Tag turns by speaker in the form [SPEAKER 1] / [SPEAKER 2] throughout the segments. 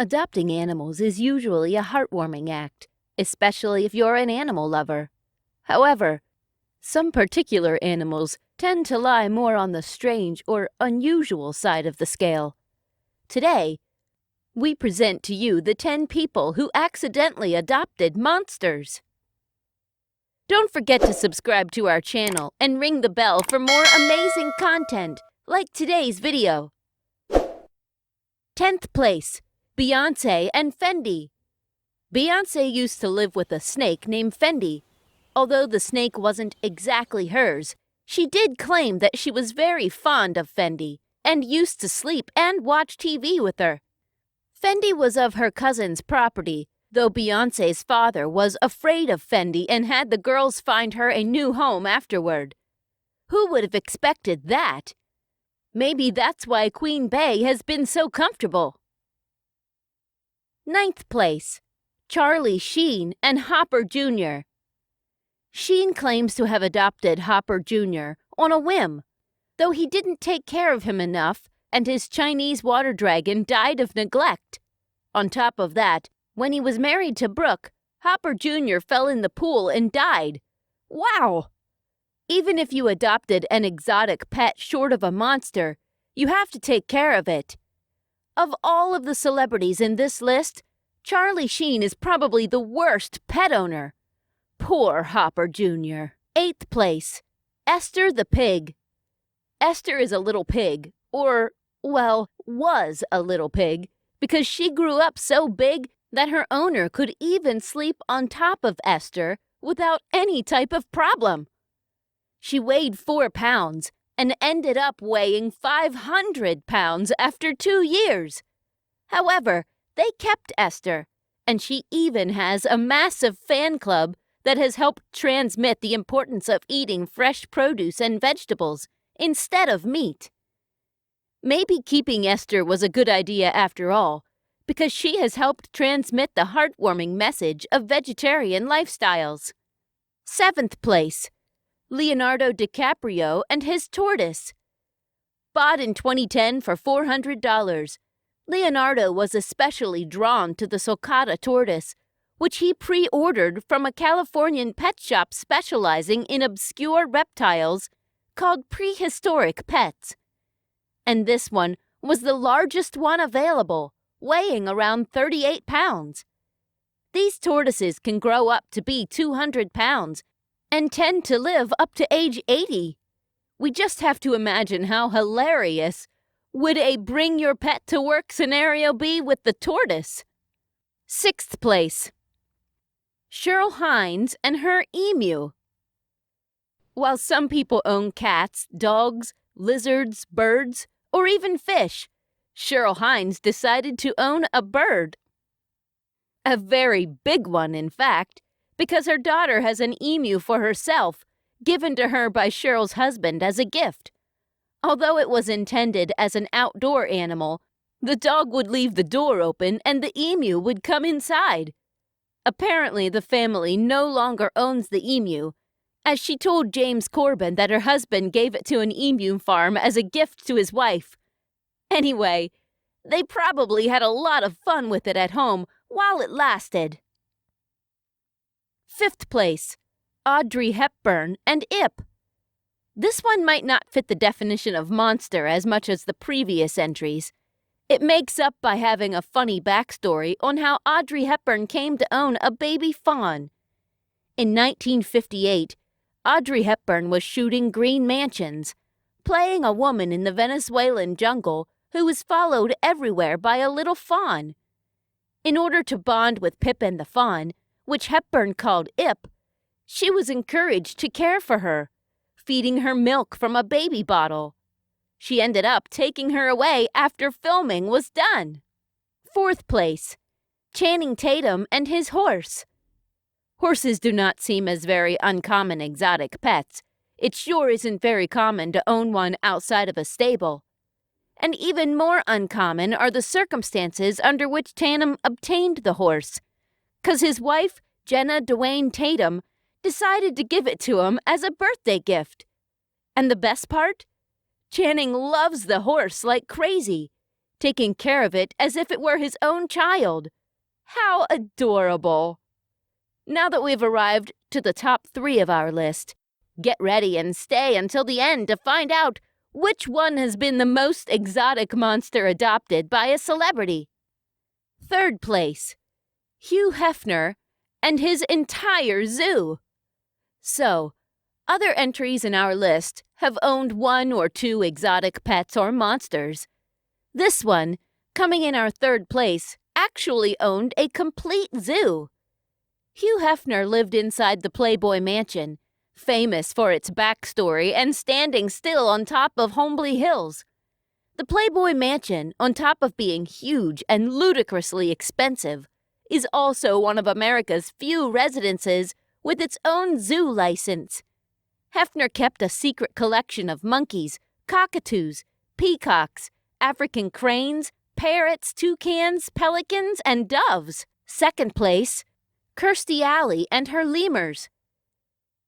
[SPEAKER 1] Adopting animals is usually a heartwarming act, especially if you're an animal lover. However, some particular animals tend to lie more on the strange or unusual side of the scale. Today, we present to you the 10 people who accidentally adopted monsters. Don't forget to subscribe to our channel and ring the bell for more amazing content like today's video. 10th place, Beyoncé and Fendi. Beyoncé used to live with a snake named Fendi. Although the snake wasn't exactly hers, she did claim that she was very fond of Fendi and used to sleep and watch TV with her. Fendi was of her cousin's property, though Beyoncé's father was afraid of Fendi and had the girls find her a new home afterward. Who would have expected that? Maybe that's why Queen Bey has been so comfortable. 9th place, Charlie Sheen and Hopper Jr. Sheen claims to have adopted Hopper Jr. on a whim, though he didn't take care of him enough and his Chinese water dragon died of neglect. On top of that, when he was married to Brooke, Hopper Jr. fell in the pool and died. Wow! Even if you adopted an exotic pet short of a monster, you have to take care of it. Of all of the celebrities in this list, Charlie Sheen is probably the worst pet owner. Poor Hopper Jr. 8th place, Esther the pig. Esther is a little pig, or, well, was a little pig, because she grew up so big that her owner could even sleep on top of Esther without any type of problem. She weighed 4 pounds and ended up weighing 500 pounds after 2 years. However, they kept Esther, and she even has a massive fan club that has helped transmit the importance of eating fresh produce and vegetables instead of meat. Maybe keeping Esther was a good idea after all, because she has helped transmit the heartwarming message of vegetarian lifestyles. 7th place, Leonardo DiCaprio and his tortoise. Bought in 2010 for $400, Leonardo was especially drawn to the sulcata tortoise, which he pre-ordered from a Californian pet shop specializing in obscure reptiles called Prehistoric Pets. And this one was the largest one available, weighing around 38 pounds. These tortoises can grow up to be 200 pounds and tend to live up to age 80. We just have to imagine how hilarious would a bring your pet to work scenario be with the tortoise. 6th place, Cheryl Hines and her emu. While some people own cats, dogs, lizards, birds, or even fish, Cheryl Hines decided to own a bird. A very big one, in fact, because her daughter has an emu for herself, given to her by Cheryl's husband as a gift. Although it was intended as an outdoor animal, the dog would leave the door open and the emu would come inside. Apparently, the family no longer owns the emu, as she told James Corbin that her husband gave it to an emu farm as a gift to his wife. Anyway, they probably had a lot of fun with it at home while it lasted. 5th place, Audrey Hepburn and Ip. This one might not fit the definition of monster as much as the previous entries. It makes up by having a funny backstory on how Audrey Hepburn came to own a baby fawn. In 1958, Audrey Hepburn was shooting Green Mansions, playing a woman in the Venezuelan jungle who was followed everywhere by a little fawn. In order to bond with Pip and the fawn, which Hepburn called Ip, she was encouraged to care for her, feeding her milk from a baby bottle. She ended up taking her away after filming was done. 4th place, Channing Tatum and his horse. Horses do not seem as very uncommon exotic pets. It sure isn't very common to own one outside of a stable. And even more uncommon are the circumstances under which Tatum obtained the horse, 'cause his wife, Jenna Dwayne Tatum, decided to give it to him as a birthday gift. And the best part? Channing loves the horse like crazy. taking care of it as if it were his own child. How adorable! Now that we've arrived to the top 3 of our list, get ready and stay until the end to find out which one has been the most exotic monster adopted by a celebrity. 3rd place, Hugh Hefner and his entire zoo. So, other entries in our list have owned 1 or 2 exotic pets or monsters. This one, coming in our 3rd place, actually owned a complete zoo. Hugh Hefner lived inside the Playboy Mansion, famous for its backstory and standing still on top of Holmby Hills. The Playboy Mansion, on top of being huge and ludicrously expensive, is also one of America's few residences with its own zoo license. Hefner kept a secret collection of monkeys, cockatoos, peacocks, African cranes, parrots, toucans, pelicans, and doves. 2nd place, Kirstie Alley and her lemurs.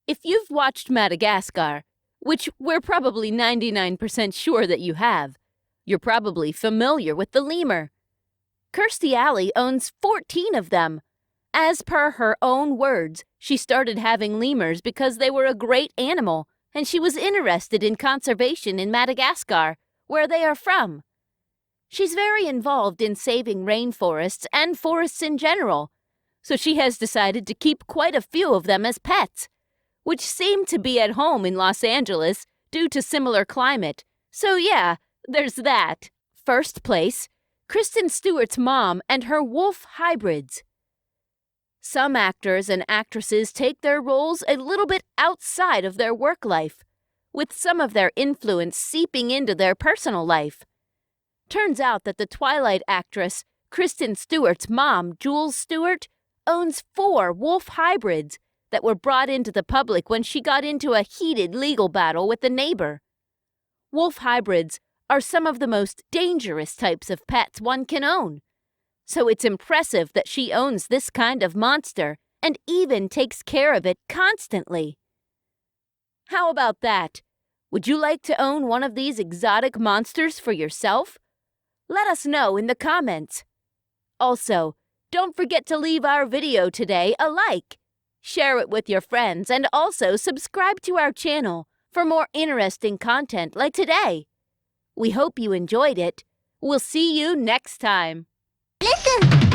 [SPEAKER 1] If you've watched Madagascar, which we're probably 99% sure that you have, you're probably familiar with the lemur. Kirstie Alley owns 14 of them. As per her own words, she started having lemurs because they were a great animal, and she was interested in conservation in Madagascar, where they are from. She's very involved in saving rainforests and forests in general, so she has decided to keep quite a few of them as pets, which seem to be at home in Los Angeles due to similar climate. So yeah, there's that. 1st place, Kristen Stewart's mom and her wolf hybrids. Some actors and actresses take their roles a little bit outside of their work life, with some of their influence seeping into their personal life. Turns out that the Twilight actress Kristen Stewart's mom, Jules Stewart, owns 4 wolf hybrids that were brought into the public when she got into a heated legal battle with a neighbor. Wolf hybrids are some of the most dangerous types of pets one can own. So it's impressive that she owns this kind of monster and even takes care of it constantly. How about that? Would you like to own one of these exotic monsters for yourself? Let us know in the comments. Also, don't forget to leave our video today a like, share it with your friends, and also subscribe to our channel for more interesting content like today. We hope you enjoyed it. We'll see you next time.
[SPEAKER 2] Listen.